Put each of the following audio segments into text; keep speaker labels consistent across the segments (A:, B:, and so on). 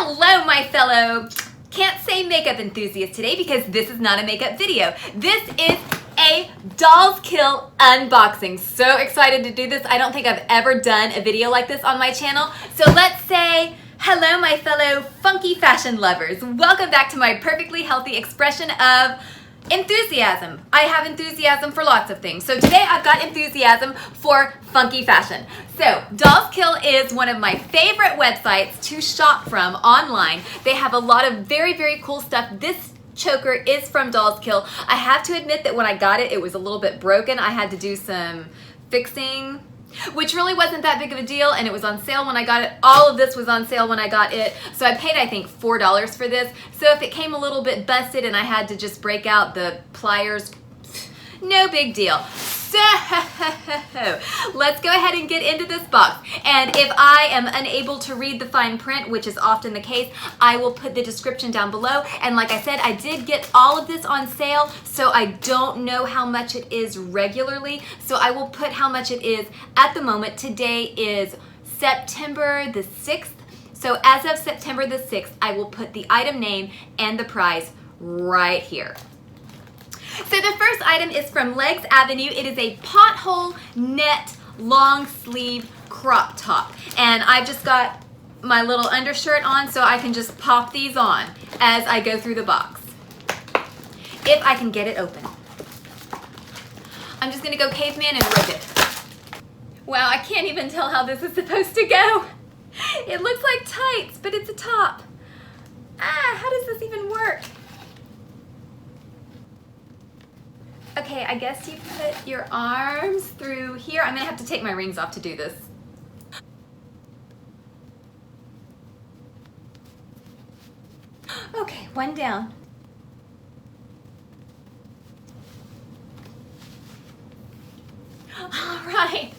A: Hello, my fellow can't say makeup enthusiasts today because this is not a makeup video. This is a Dolls Kill unboxing. So excited to do this. I don't think I've ever done a video like this on my channel. So let's say hello, my fellow funky fashion lovers. Welcome back to my perfectly healthy expression of enthusiasm. I have enthusiasm for lots of things. So today I've got enthusiasm for funky fashion. So Dolls Kill is one of my favorite websites to shop from online. They have a lot of very, very cool stuff. This choker is from Dolls Kill. I have to admit that when I got it, it was a little bit broken. I had to do some fixing, which really wasn't that big of a deal, and it was on sale when I got it. All of this was on sale when I got it, so I paid, I think, $4 for this. So if it came a little bit busted and I had to just break out the pliers, no big deal. So let's go ahead and get into this box. And if I am unable to read the fine print, which is often the case, I will put the description down below. And like I said, I did get all of this on sale, so I don't know how much it is regularly. So I will put how much it is at the moment. Today is September the 6th. So as of September the 6th, I will put the item name and the price right here. So the first item is from Legs Avenue. It is a Pothole net long sleeve crop top. And I've just got my little undershirt on so I can just pop these on as I go through the box. If I can get it open. I'm just gonna go caveman and rip it. Wow, I can't even tell how this is supposed to go. It looks like tights, but it's a top. How does this even work? Okay, I guess you put your arms through here. I'm gonna have to take my rings off to do this. Okay, one down. All right.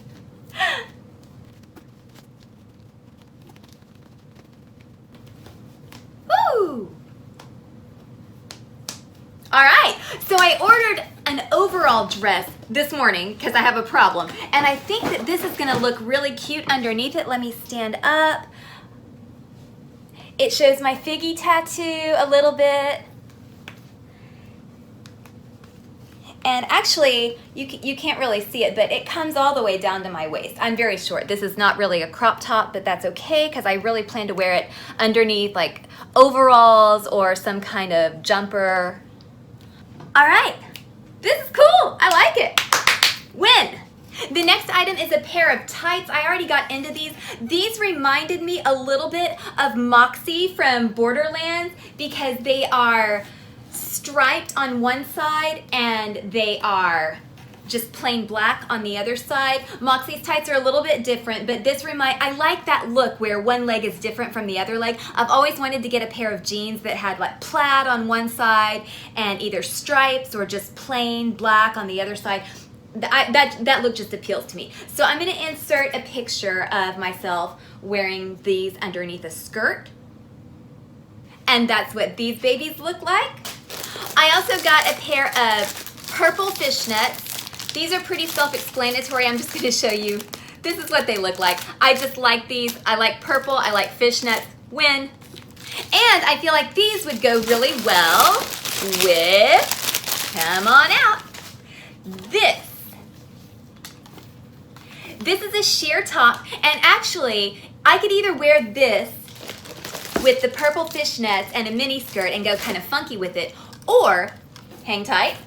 A: Woo! All right, so I ordered an overall dress this morning because I have a problem. And I think that this is gonna look really cute underneath it. Let me stand up. It shows my figgy tattoo a little bit. And actually, you can't really see it, but it comes all the way down to my waist. I'm very short. This is not really a crop top, but that's okay because I really plan to wear it underneath like overalls or some kind of jumper. All right, this is cool. I like it. Win. The next item is a pair of tights. I already got into these. These reminded me a little bit of Moxie from Borderlands because they are striped on one side and they are just plain black on the other side. Moxie's tights are a little bit different, but I like that look where one leg is different from the other leg. I've always wanted to get a pair of jeans that had like plaid on one side and either stripes or just plain black on the other side. That look just appeals to me. So I'm gonna insert a picture of myself wearing these underneath a skirt. And that's what these babies look like. I also got a pair of purple fishnets. These are pretty self-explanatory. I'm just gonna show you. This is what they look like. I just like these. I like purple, I like fishnets. Win. And I feel like these would go really well with, come on out, this. This is a sheer top, and actually, I could either wear this with the purple fishnets and a mini skirt and go kind of funky with it, or hang tight.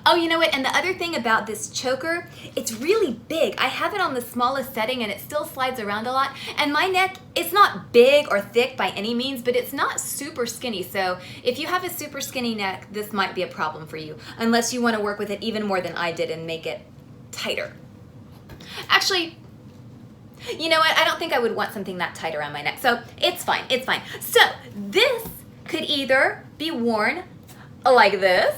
A: Oh, you know what? And the other thing about this choker, it's really big. I have it on the smallest setting and it still slides around a lot. And my neck, it's not big or thick by any means, but it's not super skinny. So if you have a super skinny neck, this might be a problem for you, unless you want to work with it even more than I did and make it tighter. Actually, you know what? I don't think I would want something that tight around my neck. So it's fine, it's fine. So this could either be worn like this,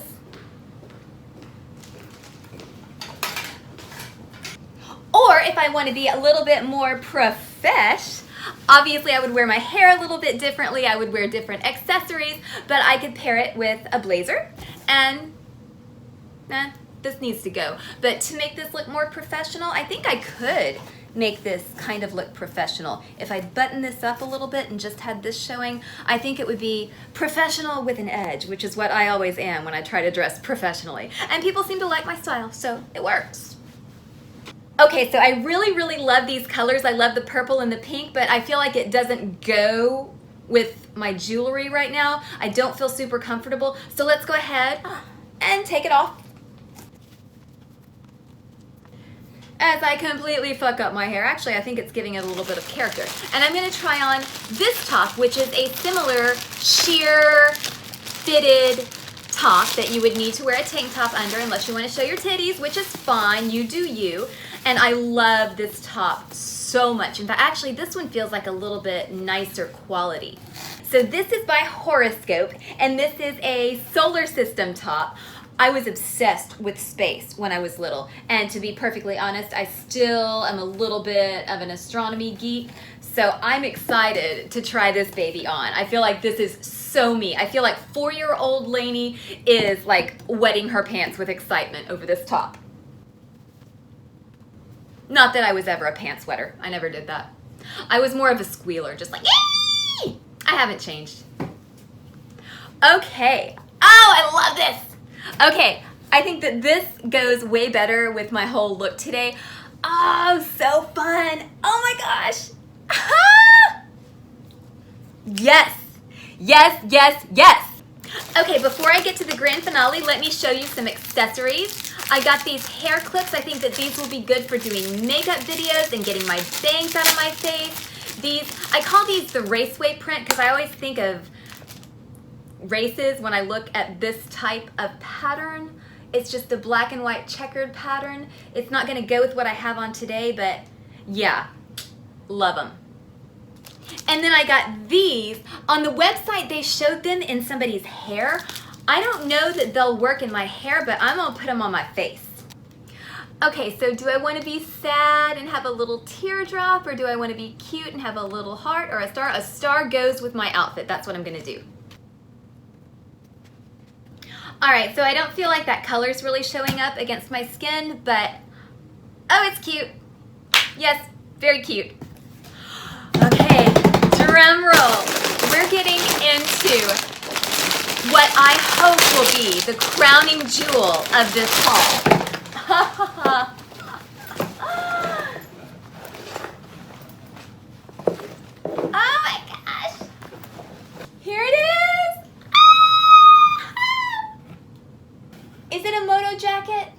A: or if I want to be a little bit more profesh, obviously I would wear my hair a little bit differently, I would wear different accessories, but I could pair it with a blazer, and this needs to go. But to make this look more professional, I think I could make this kind of look professional. If I button this up a little bit and just had this showing, I think it would be professional with an edge, which is what I always am when I try to dress professionally. And people seem to like my style, so it works. Okay, so I really, really love these colors. I love the purple and the pink, but I feel like it doesn't go with my jewelry right now. I don't feel super comfortable. So let's go ahead and take it off. As I completely fuck up my hair. Actually, I think it's giving it a little bit of character. And I'm gonna try on this top, which is a similar sheer fitted top that you would need to wear a tank top under unless you wanna show your titties, which is fine, you do you. And I love this top so much. In fact, actually, this one feels like a little bit nicer quality. So this is by Horoscope, and this is a solar system top. I was obsessed with space when I was little, and to be perfectly honest, I still am a little bit of an astronomy geek, so I'm excited to try this baby on. I feel like this is so me. I feel like 4-year-old Lainey is like wetting her pants with excitement over this top. Not that I was ever a pants wetter. I never did that. I was more of a squealer, just like, yay! I haven't changed. Okay. Oh, I love this. Okay, I think that this goes way better with my whole look today. Oh, so fun. Oh my gosh. Yes, yes, yes, yes. Okay, before I get to the grand finale, let me show you some accessories. I got these hair clips. I think that these will be good for doing makeup videos and getting my bangs out of my face. I call these the raceway print because I always think of races when I look at this type of pattern. It's just a black and white checkered pattern. It's not gonna go with what I have on today, but yeah, love them. And then I got these. On the website, they showed them in somebody's hair. I don't know that they'll work in my hair, but I'm gonna put them on my face. Okay, so do I wanna be sad and have a little teardrop, or do I wanna be cute and have a little heart or a star? A star goes with my outfit. That's what I'm gonna do. All right, so I don't feel like that color's really showing up against my skin, but oh, it's cute. Yes, very cute. Okay, drum roll. We're getting into what I hope will be the crowning jewel of this haul. Oh my gosh. Here it is. Is it a moto jacket?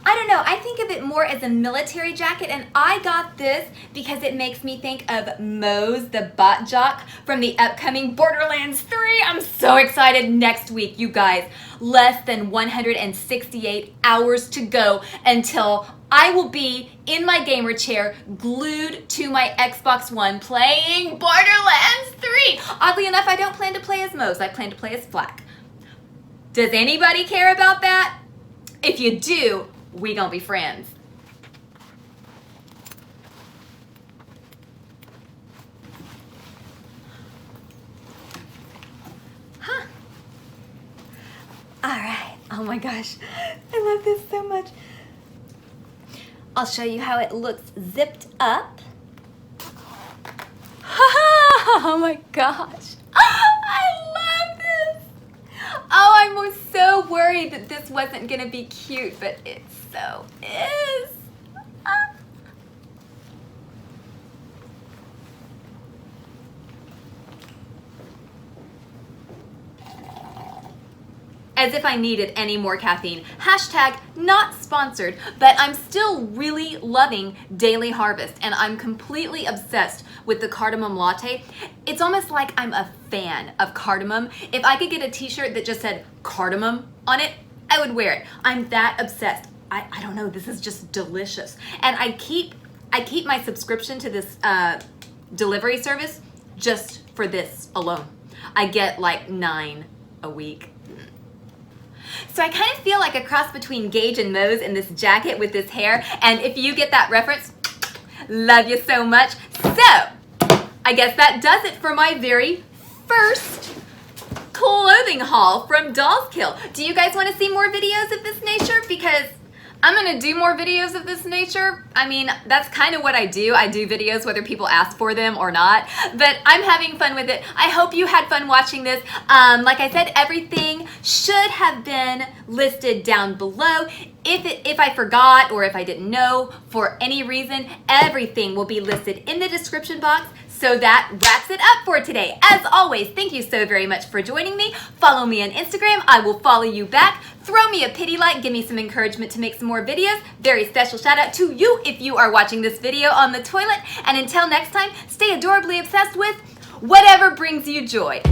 A: I don't know. I think of it more as a military jacket, and I got this because it makes me think of Mose, the bot jock from the upcoming Borderlands 3. I'm so excited. Next week, you guys. Less than 168 hours to go until I will be in my gamer chair, glued to my Xbox One, playing Borderlands 3. Oddly enough, I don't plan to play as Mose. I plan to play as Flack. Does anybody care about that? If you do, we gonna be friends. Huh. All right. Oh my gosh. I love this so much. I'll show you how it looks zipped up. Oh my gosh. I love this. Oh, I was so worried that this wasn't gonna be cute, but it so is. As if I needed any more caffeine. Hashtag not sponsored, but I'm still really loving Daily Harvest, and I'm completely obsessed with the cardamom latte. It's almost like I'm a fan of cardamom. If I could get a t-shirt that just said cardamom on it, I would wear it. I'm that obsessed. I don't know, this is just delicious. And I keep my subscription to this delivery service just for this alone. I get like 9 a week. So I kind of feel like a cross between Gage and Mose in this jacket with this hair. And if you get that reference, love you so much. So I guess that does it for my very first clothing haul from Dolls Kill. Do you guys want to see more videos of this nature? Because I'm gonna do more videos of this nature. I mean, that's kind of what I do. I do videos whether people ask for them or not, but I'm having fun with it. I hope you had fun watching this. Like I said, everything should have been listed down below. If I forgot or if I didn't know for any reason, everything will be listed in the description box. So that wraps it up for today. As always, thank you so very much for joining me. Follow me on Instagram. I will follow you back. Throw me a pity like. Give me some encouragement to make some more videos. Very special shout out to you if you are watching this video on the toilet. And until next time, stay adorably obsessed with whatever brings you joy.